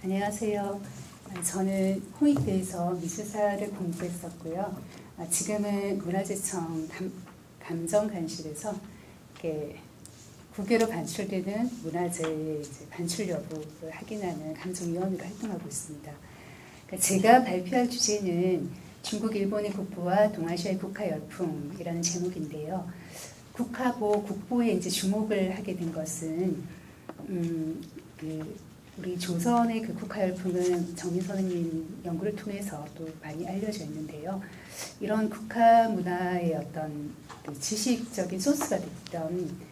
안녕하세요. 저는 홍익대에서 미술사를 공부했었고요. 지금은 문화재청 감정관실에서 이렇게 국외로 반출되는 문화재 반출 여부를 확인하는 감정위원으로 활동하고 있습니다. 제가 발표할 주제는 중국, 일본의 국보와 동아시아의 국화 열풍이라는 제목인데요. 국화보, 국보에 이제 주목을 하게 된 것은 우리 조선의 그 국화 열풍은 정민 선생님 연구를 통해서 또 많이 알려져 있는데요. 이런 국화 문화의 어떤 그 지식적인 소스가 됐던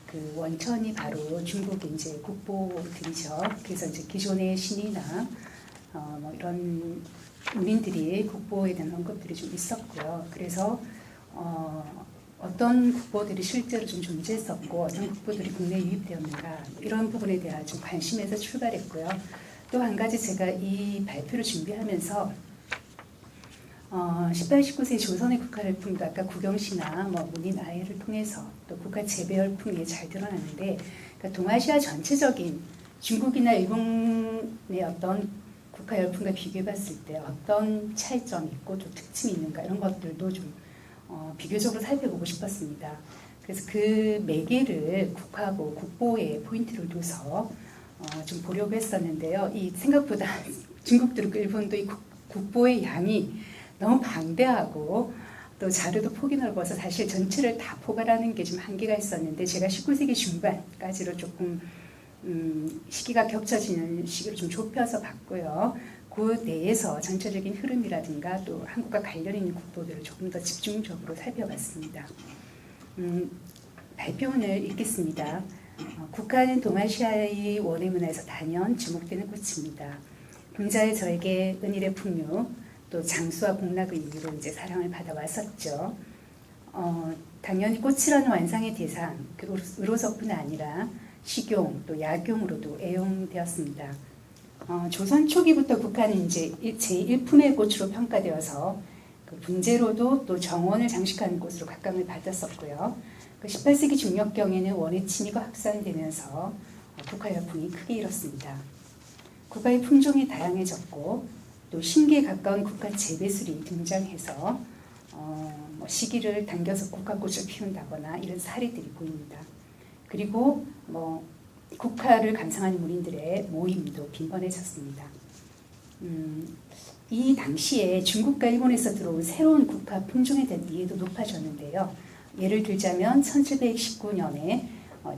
그 원천이 바로 중국의 이제 국보들이죠. 그래서 이제 기존의 신이나 뭐 이런 문인들이 국보에 대한 언급들이 좀 있었고요. 그래서 어떤 국보들이 실제로 좀 존재했었고 어떤 국보들이 국내에 유입되었는가 이런 부분에 대한 좀 관심에서 출발했고요. 또 한 가지 제가 이 발표를 준비하면서 18, 19세 조선의 국화 열풍도 아까 구경시나 뭐 문인 아이를 통해서 또 국화 재배 열풍이 잘 드러나는데 그러니까 동아시아 전체적인 중국이나 일본의 어떤 국화 열풍과 비교해봤을 때 어떤 차이점이 있고 또 특징이 있는가 이런 것들도 좀 비교적으로 살펴보고 싶었습니다. 그래서 그 매개를 국화보, 국보에 포인트를 둬서 좀 보려고 했었는데요. 이 생각보다 중국도 그렇고 일본도 이 국보의 양이 너무 방대하고 또 자료도 폭이 넓어서 사실 전체를 다 포괄하는 게 좀 한계가 있었는데 제가 19세기 중반까지로 조금 시기가 겹쳐지는 시기를 좀 좁혀서 봤고요. 그 내에서 전체적인 흐름이라든가 또 한국과 관련 있는 국보들을 조금 더 집중적으로 살펴봤습니다. 발표문을 읽겠습니다. 국화는 동아시아의 원예 문화에서 단연 주목되는 꽃입니다. 공자의 저에게 은일의 풍류, 또 장수와 복락의 의미로 이제 사랑을 받아왔었죠. 당연히 꽃이라는 완상의 대상으로서뿐 아니라 식용 또 약용으로도 애용되었습니다. 조선 초기부터 국화는 이제 제1품의 꽃으로 평가되어서 그 분재로도 또 정원을 장식하는 꽃으로 각광을 받았었고요. 그 18세기 중엽경에는 원예 취미가 확산되면서 국화 열풍이 크게 일었습니다. 국화의 품종이 다양해졌고 또 신기에 가까운 국화 재배술이 등장해서 뭐 시기를 당겨서 국화꽃을 피운다거나 이런 사례들이 보입니다. 그리고 뭐 국화를 감상하는 문인들의 모임도 빈번해졌습니다. 이 당시에 중국과 일본에서 들어온 새로운 국화 품종에 대한 이해도 높아졌는데요. 예를 들자면 1719년에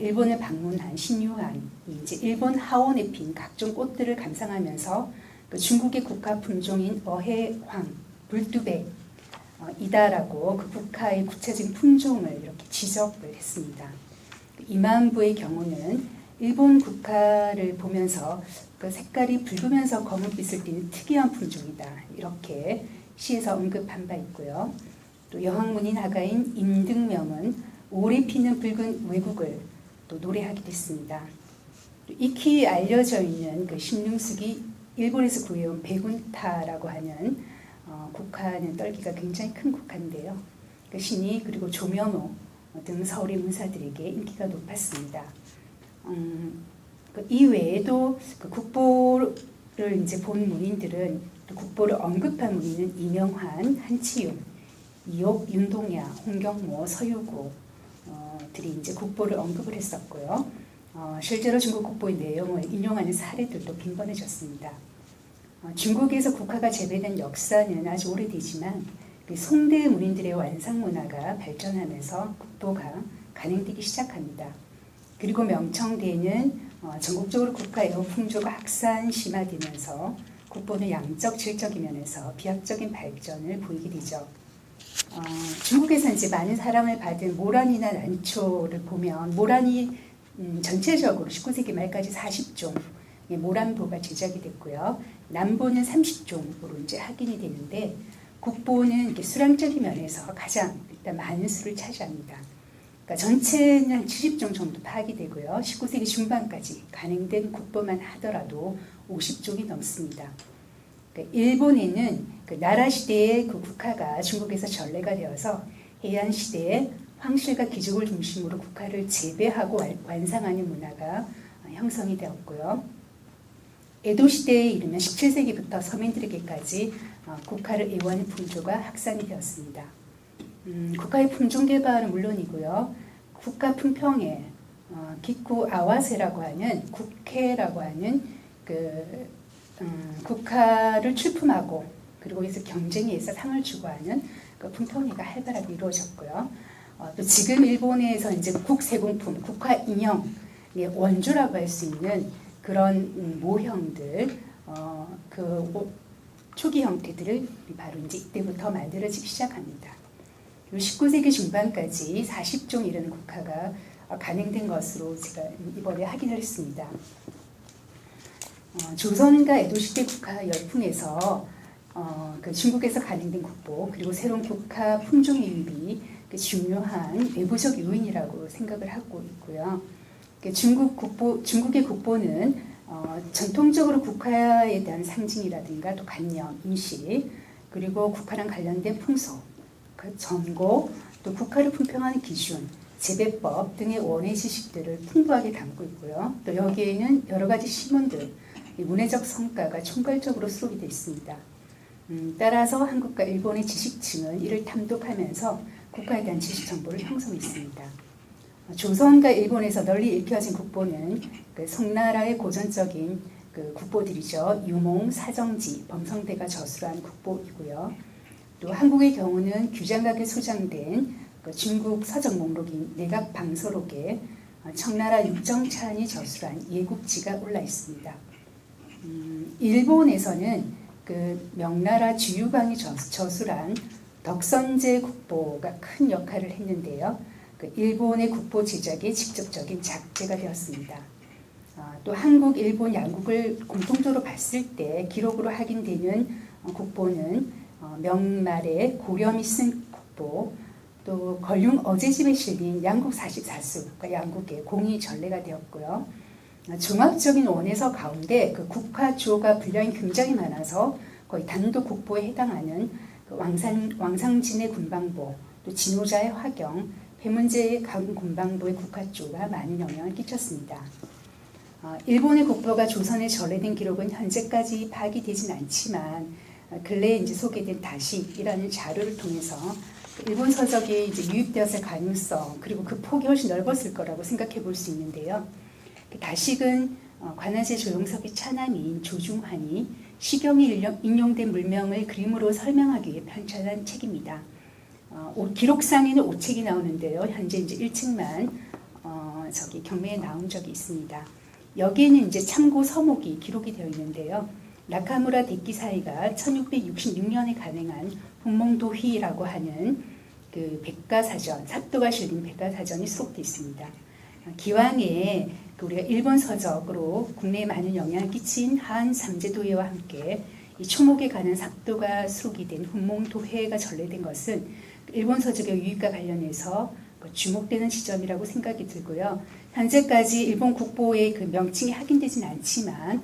일본을 방문한 신유한이 이제 일본 하원에 핀 각종 꽃들을 감상하면서 그 중국의 국화 품종인 어해황, 불두백 이다라고 그 국화의 구체적인 품종을 이렇게 지적을 했습니다. 이만부의 경우는 일본 국화를 보면서 그 색깔이 붉으면서 검은빛을 띠는 특이한 품종이다. 이렇게 시에서 언급한 바 있고요. 또 여학문인 화가인 임등명은 오래 피는 붉은 외국을 또 노래하기도 했습니다. 또 익히 알려져 있는 그 심능숙이 일본에서 구해온 백운타라고 하는 국화는 떨기가 굉장히 큰 국화인데요. 그 신이 그리고 조면호 등 서울의 문사들에게 인기가 높았습니다. 그 이외에도 그 국보를 이제 본 문인들은 또 국보를 언급한 문인은 이명환, 한치용, 이옥, 윤동야, 홍경모, 서유고 들이 이제 국보를 언급을 했었고요. 실제로 중국 국보의 내용을 인용하는 사례들도 빈번해졌습니다. 중국에서 국화가 재배된 역사는 아주 오래되지만 송대 문인들의 완상 문화가 발전하면서 국보가 간행되기 시작합니다. 그리고 명청대에는 전국적으로 국화 애호 풍조가 확산 심화되면서 국보는 양적, 질적인 면에서 비약적인 발전을 보이게 되죠. 중국에서 이제 많은 사랑을 받은 모란이나 난초를 보면 모란이 전체적으로 19세기 말까지 40종 모란보가 제작이 됐고요. 남보는 30종으로 이제 확인이 되는데 국보는 이렇게 수량적인 면에서 가장 일단 많은 수를 차지합니다. 그러니까 전체는 한 70종 정도 파악이 되고요. 19세기 중반까지 간행된 국보만 하더라도 50종이 넘습니다. 그러니까 일본에는 그 나라 시대의 그 국화가 중국에서 전래가 되어서 해안 시대에 황실과 귀족을 중심으로 국화를 재배하고 완상하는 문화가 형성이 되었고요. 에도 시대에 이르면 17세기부터 서민들에게까지 국화를 애호하는 풍조가 확산이 되었습니다. 국화의 품종 개발은 물론이고요. 국화 품평에 기쿠 아와세라고 하는 국회라고 하는 국화를 출품하고 그리고 여기서 경쟁에서 상을 주고 하는 그 품평회가 활발하게 이루어졌고요. 또 지금 일본에서 이제 국세공품, 국화 인형의 원조라고 할 수 있는 그런 모형들, 초기 형태들을 바로 이제 이때부터 만들어지기 시작합니다. 그리고 19세기 중반까지 40종 이르는 국화가 간행된 것으로 제가 이번에 확인을 했습니다. 조선과 에도 시대 국화 열풍에서 그 중국에서 간행된 국보 그리고 새로운 국화 품종 유입이 중요한 외부적 요인이라고 생각을 하고 있고요. 중국의 국보는 전통적으로 국화에 대한 상징이라든가 또 관념, 인식, 그리고 국화랑 관련된 풍속, 전고, 또 국화를 품평하는 기준, 재배법 등의 원예 지식들을 풍부하게 담고 있고요. 또 여기에는 여러 가지 시문들, 문해적 성과가 총괄적으로 수록이 되어 있습니다. 따라서 한국과 일본의 지식층은 이를 탐독하면서 국화에 대한 지식 정보를 형성했습니다. 조선과 일본에서 널리 읽혀진 국보는 송나라의 고전적인 국보들이죠. 유몽, 사정지, 범성대가 저술한 국보이고요. 또 한국의 경우는 규장각에 소장된 중국 서적 목록인 내각방서록에 청나라 육정찬이 저술한 예국지가 올라 있습니다. 일본에서는 명나라 주유광이 저술한 덕선제 국보가 큰 역할을 했는데요. 일본의 국보 제작에 직접적인 작재가 되었습니다. 또 한국, 일본 양국을 공통적으로 봤을 때 기록으로 확인되는 국보는 명말의 고렴이 쓴 국보, 또 걸륭 어제집에 실린 양국 44수, 그러니까 양국의 공이 전래가 되었고요. 종합적인 원에서 가운데 국화주어가 분량이 굉장히 많아서 거의 단독 국보에 해당하는 왕상진의 군방보, 또 진호자의 화경, 배문제의 군방보의 국화주어가 많은 영향을 끼쳤습니다. 일본의 국보가 조선에 전래된 기록은 현재까지 파악이 되진 않지만 근래에 이제 소개된 다식이라는 자료를 통해서 일본 서적이 이제 유입되었을 가능성 그리고 그 폭이 훨씬 넓었을 거라고 생각해 볼 수 있는데요. 다식은 관아제 조용석의 차남인 조중환이 시경에 인용된 물명을 그림으로 설명하기 위해 편찬한 책입니다. 기록상에는 5책이 나오는데요. 현재 이제 1책만 경매에 나온 적이 있습니다. 여기에는 이제 참고 서목이 기록이 되어 있는데요. 나카무라 데키사이가 1666년에 간행한 본몽도휘라고 하는 백과사전, 삽도가 실린 백과사전이 수록되어 있습니다. 기왕에 우리가 일본 서적으로 국내에 많은 영향을 끼친 한 삼제도회와 함께 이 초목에 관한 삽도가 수록이 된 훈몽도회가 전래된 것은 일본 서적의 유입과 관련해서 주목되는 지점이라고 생각이 들고요. 현재까지 일본 국보의 명칭이 확인되지는 않지만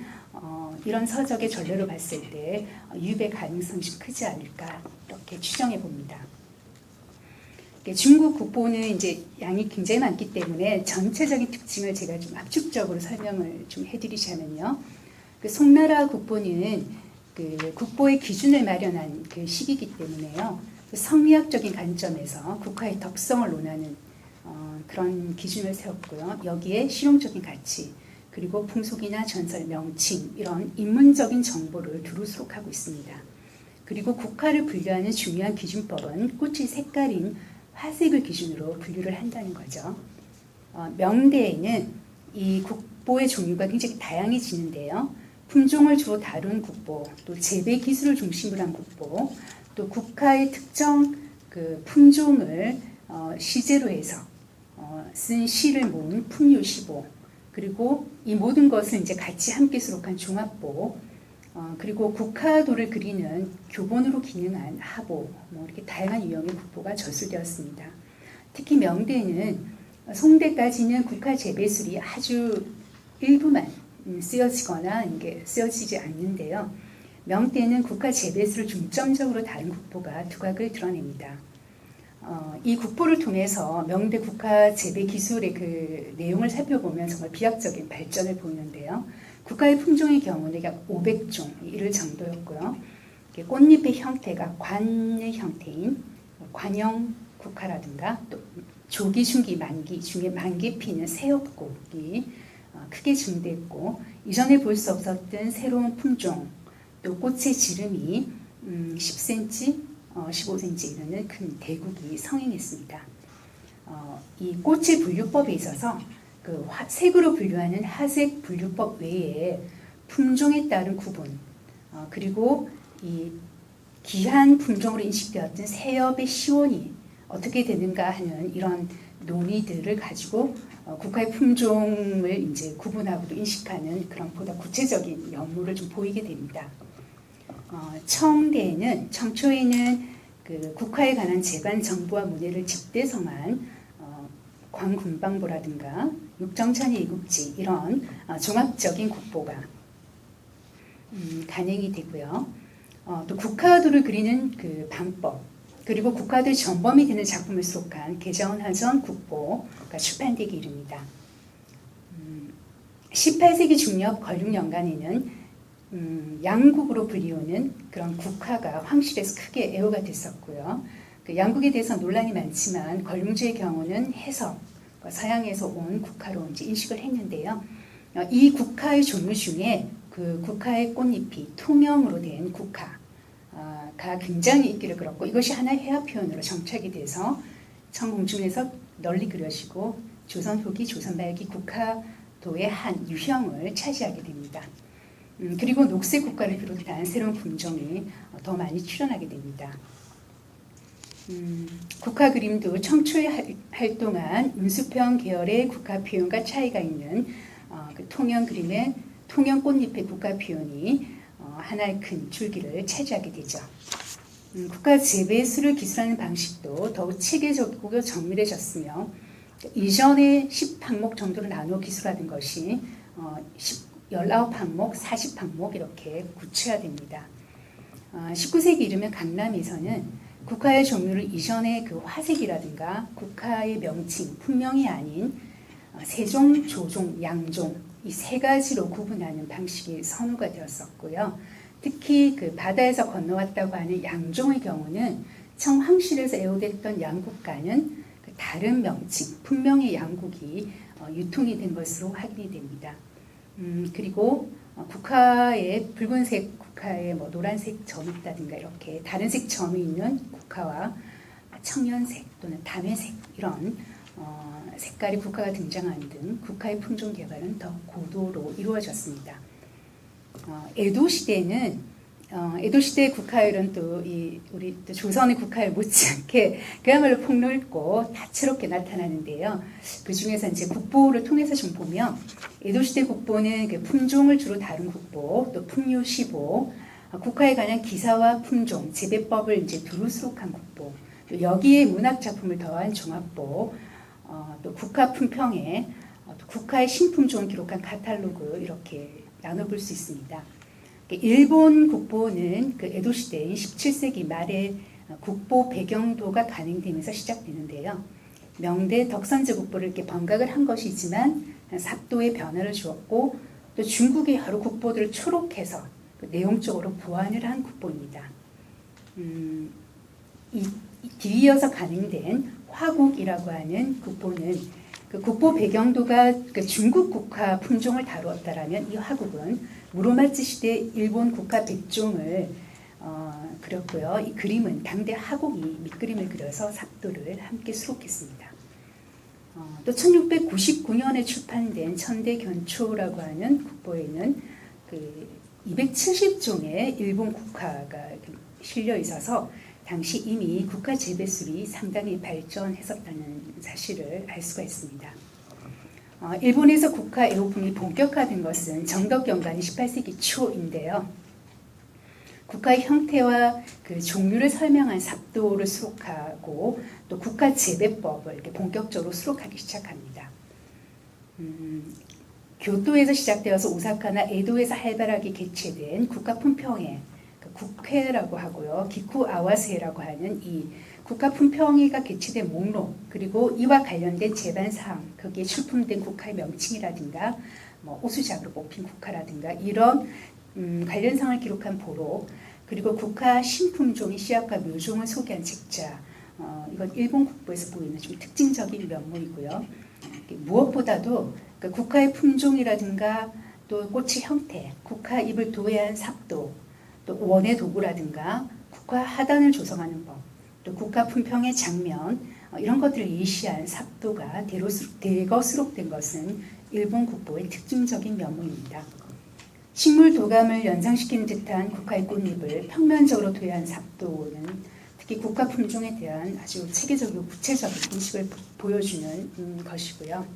이런 서적의 전례로 봤을 때 유입의 가능성이 좀 크지 않을까 이렇게 추정해 봅니다. 중국 국보는 이제 양이 굉장히 많기 때문에 전체적인 특징을 제가 좀 압축적으로 설명을 좀 해드리자면요. 송나라 국보는 국보의 기준을 마련한 시기이기 때문에요. 성리학적인 관점에서 국화의 덕성을 논하는 그런 기준을 세웠고요. 여기에 실용적인 가치, 그리고 풍속이나 전설, 명칭 이런 인문적인 정보를 두루 수록하고 있습니다. 그리고 국화를 분류하는 중요한 기준법은 꽃의 색깔인 화색을 기준으로 분류를 한다는 거죠. 명대에는 이 국보의 종류가 굉장히 다양해지는데요. 품종을 주로 다룬 국보, 또 재배 기술을 중심으로 한 국보, 또 국화의 특정 품종을 시제로 해서 쓴 시를 모은 품유시보, 그리고 이 모든 것을 이제 같이 함께 수록한 종합보, 그리고 국화도를 그리는 교본으로 기능한 하보, 이렇게 다양한 유형의 국보가 저술되었습니다. 특히 명대는 송대까지는 국화 재배술이 아주 일부만 쓰여지거나 이게 쓰여지지 않는데요. 명때는 국화 재배수를 중점적으로 다룬 국보가 두각을 드러냅니다. 이 국보를 통해서 명대 국화 재배 기술의 그 내용을 살펴보면 정말 비약적인 발전을 보이는데요. 국화의 품종의 경우는 약 500종 이를 정도였고요. 꽃잎의 형태가 관의 형태인 관형 국화라든가 또 조기, 중기, 만기 중에 만기 피는 새엽곡이 크게 증대했고 이전에 볼 수 없었던 새로운 품종 또 꽃의 지름이 10cm, 15cm 이르는 큰 대국이 성행했습니다. 이 꽃의 분류법에 있어서 그 색으로 분류하는 하색 분류법 외에 품종에 따른 구분 그리고 이 귀한 품종으로 인식되었던 새엽의 시원이 어떻게 되는가 하는 이런 논의들을 가지고 국화의 품종을 이제 구분하고 인식하는 그런 보다 구체적인 면모를 좀 보이게 됩니다. 청초에는 그 국화에 관한 재관 정보와 문해를 집대성한 광군방보라든가 육정천의 이국지 이런 종합적인 국보가 간행이 되고요. 또 국화도를 그리는 그 방법 그리고 국화도의 전범이 되는 작품을 수록한 개정하전 국보가 출판되기 이릅니다. 18세기 중엽 걸륭연간에는 양국으로 불리우는 그런 국화가 황실에서 크게 애호가 됐었고요. 그 양국에 대해서 논란이 많지만 걸륭주의 경우는 해석, 서양에서 온 국화로 이제 인식을 했는데요. 이 국화의 종류 중에 그 국화의 꽃잎이 통형으로 된 국화가 굉장히 인기를 끌었고 이것이 하나의 회화 표현으로 정착이 돼서 청공중에서 널리 그려지고 조선 후기, 조선 말기 국화도의 한 유형을 차지하게 됩니다. 그리고 녹색 국화를 비롯한 새로운 품종이 더 많이 출현하게 됩니다. 국화 그림도 청초에 활동한 운수평 계열의 국화 표현과 차이가 있는 그 통영 그림의 통영 꽃잎의 국화 표현이 하나의 큰 줄기를 차지하게 되죠. 국화 재배수를 기술하는 방식도 더욱 체계적이고 정밀해졌으며 이전에 10항목 정도로 나누어 기술하는 것이 19항목, 40항목 이렇게 구체화됩니다. 19세기 이르면 강남에서는 국화의 종류를 이전의 그 화색이라든가 국화의 명칭, 품명이 아닌 세종, 조종, 양종 이 세 가지로 구분하는 방식이 선호가 되었었고요. 특히 그 바다에서 건너왔다고 하는 양종의 경우는 청황실에서 애호됐던 양국과는 다른 명칭, 품명의 양국이 유통이 된 것으로 확인이 됩니다. 그리고 국화에 붉은색 국화에 뭐 노란색 점이 있다든가 이렇게 다른 색 점이 있는 국화와 청연색 또는 담회색 이런 색깔의 국화가 등장하는 등 국화의 품종 개발은 더 고도로 이루어졌습니다. 에도 시대는 에도 시대 국화율은 또 우리 또 조선의 국화율 못지않게 그야말로 폭넓고 다채롭게 나타나는데요. 그 중에서 이제 국보를 통해서 좀 보면 에도 시대 국보는 그 품종을 주로 다룬 국보, 또 품류시보, 국화에 관한 기사와 품종, 재배법을 이제 두루 수록한 국보, 또 여기에 문학 작품을 더한 종합보, 또 국화 품평에 또 국화의 신품종을 기록한 카탈로그 이렇게 나눠볼 수 있습니다. 일본 국보는 그 에도 시대인 17세기 말에 국보 배경도가 간행되면서 시작되는데요. 명대 덕선제 국보를 이렇게 번각을 한 것이지만 삽도의 변화를 주었고 또 중국의 여러 국보들을 초록해서 내용적으로 보완을 한 국보입니다. 뒤이어서 간행된 화국이라고 하는 국보는 그 국보 배경도가 그 중국 국화 품종을 다루었다라면 이 화국은 무로마츠 시대 일본 국화 백종을 그렸고요. 이 그림은 당대 화국이 밑그림을 그려서 삽도를 함께 수록했습니다. 또 1699년에 출판된 천대견초라고 하는 국보에는 그 270종의 일본 국화가 실려 있어서 당시 이미 국화 재배술이 상당히 발전했었다는 사실을 알 수가 있습니다. 일본에서 국화 애호품이 본격화된 것은 정덕경간이 18세기 초인데요. 국화의 형태와 그 종류를 설명한 삽도를 수록하고 또 국화 재배법을 이렇게 본격적으로 수록하기 시작합니다. 교토에서 시작되어서 오사카나 에도에서 활발하게 개최된 국화 품평회 국회라고 하고요. 기쿠 아와세라고 하는 이 국가품평회가 개최된 목록 그리고 이와 관련된 제반 사항 거기에 출품된 국가의 명칭이라든가 뭐 우수작으로 뽑힌 국가라든가 이런 관련 사항을 기록한 보록 그리고 국가 신품종의 씨앗과 묘종을 소개한 책자 이건 일본 국보에서 보이는 좀 특징적인 면모이고요. 무엇보다도 그 국가의 품종이라든가 또 꽃의 형태, 국가 잎을 도배한 삽도, 또 원의 도구라든가 국가 하단을 조성하는 법, 또 국가 품평의 장면 이런 것들을 예시한 삽도가 대거 수록된 것은 일본 국보의 특징적인 면모입니다. 식물 도감을 연상시키는 듯한 국가의 꽃잎을 평면적으로 도배한 삽도는 특히 국가 품종에 대한 아주 체계적이고 구체적인 인식을 보여주는 것이고요.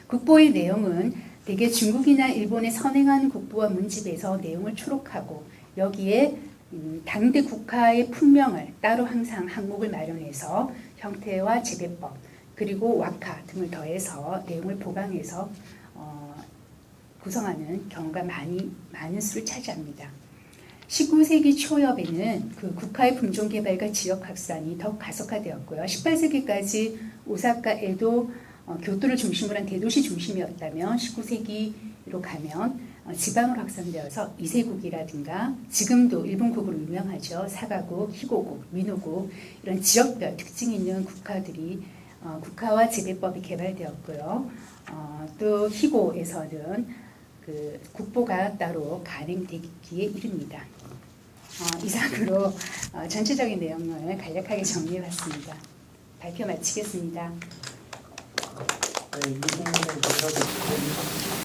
국보의 내용은 대개 중국이나 일본에 선행한 국보와 문집에서 내용을 초록하고 여기에 당대 국가의 품명을 따로 항상 항목을 마련해서 형태와 재배법 그리고 왁화 등을 더해서 내용을 보강해서 구성하는 경우가 많은 수를 차지합니다. 19세기 초엽에는 그 국가의 품종 개발과 지역 확산이 더욱 가속화되었고요. 18세기까지 오사카, 에도, 교토를 중심으로 한 대도시 중심이었다면 19세기로 가면 지방으로 확산되어서 이세국이라든가 지금도 일본국으로 유명하죠. 사가국, 히고국, 미노국 이런 지역별 특징이 있는 국가들이 국가와 재배법이 개발되었고요. 또 히고에서는 그 국보가 따로 간행되기에 이릅니다. 이상으로 전체적인 내용을 간략하게 정리해봤습니다. 발표 마치겠습니다. 네, 이 부분은 제가